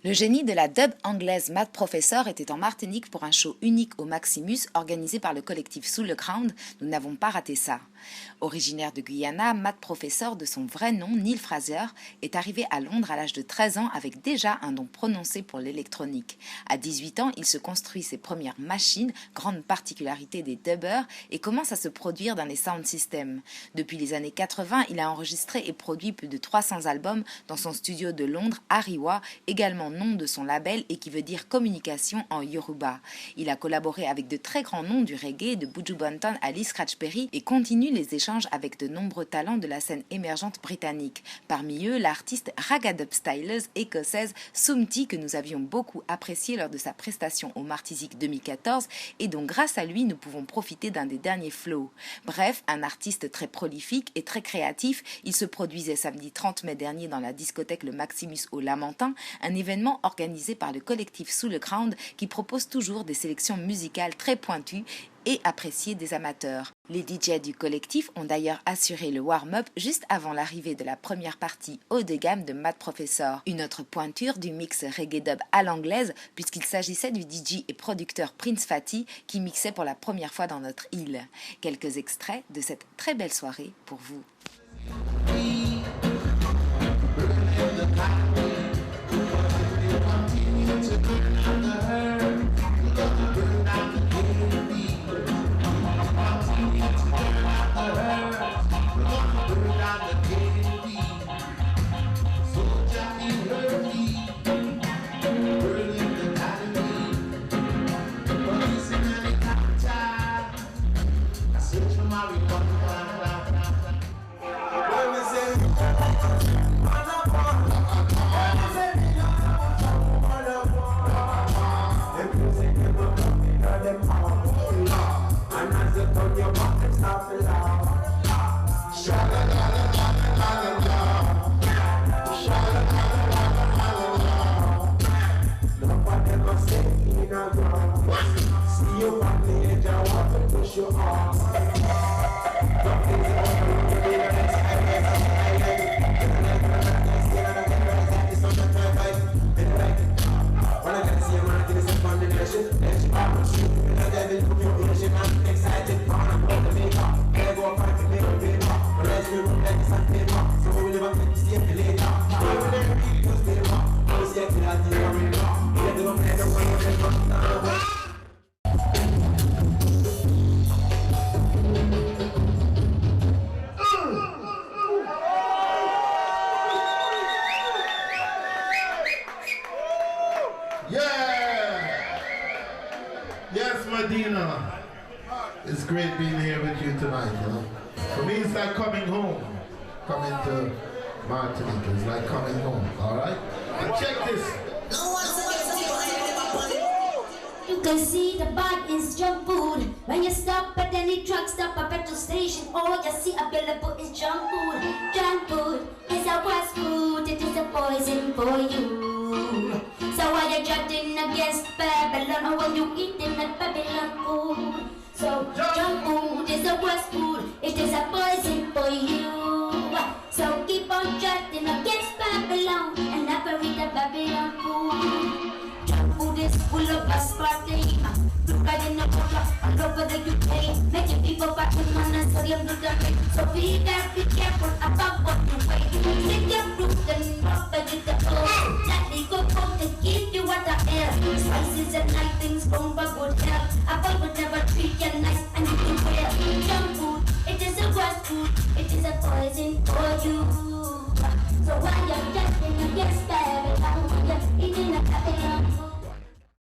Le génie de la dub anglaise Mad Professor était en Martinique pour un show unique au Maximus organisé par le collectif Sous le Ground. Nous n'avons pas raté ça. Originaire de Guyana, Mad Professor, de son vrai nom, Neil Fraser, est arrivé à Londres à l'âge de 13 ans avec déjà un don prononcé pour l'électronique. À 18 ans, il se construit ses premières machines, grande particularité des dubbers, et commence à se produire dans les sound systems. Depuis les années 80, il a enregistré et produit plus de 300 albums dans son studio de Londres, Ariwa, également nom de son label et qui veut dire communication en Yoruba. Il a collaboré avec de très grands noms du reggae, de Buju Banton à Lee Scratch Perry et continue les échanges avec de nombreux talents de la scène émergente britannique. Parmi eux, l'artiste ragga-dub styleuse écossaise Sumti que nous avions beaucoup apprécié lors de sa prestation au Martisic 2014 et dont grâce à lui nous pouvons profiter d'un des derniers flows. Bref, un artiste très prolifique et très créatif, il se produisait samedi 30 mai dernier dans la discothèque Le Maximus au Lamentin, un événement organisé par le collectif Sous le Ground qui propose toujours des sélections musicales très pointues et appréciées des amateurs. Les DJ du collectif ont d'ailleurs assuré le warm-up juste avant l'arrivée de la première partie haut de gamme de Mad Professor, une autre pointure du mix reggae dub à l'anglaise puisqu'il s'agissait du DJ et producteur Prince Fatty qui mixait pour la première fois dans notre île. Quelques extraits de cette très belle soirée pour vous. Yes, Medina. It's great being here with you tonight, you know. For me, it's like coming home. Coming to Martinique is like coming home, alright? And check this. You can see the bag is junk food. When you stop at any truck stop, a petrol station, all you see available is junk food. Junk food is a worst food. It is a poison for you. So why you judging against Babylon? Or when you eating that Babylon food? So junk food is the worst food. It is a poison for you. So keep on judging against Babylon and never eat the Babylon food. Junk food is full of aspartame. Look right in the water all over the UK, making people back with money and sodium glutamate. So be very careful about what you weigh. Take your fruit and not vegetables. Let me go home and keep you at the air. Spices and night things come for good health. A boy would never treat you nice and you can wear. Junk food, it is a worst food. It is a poison for you. So why you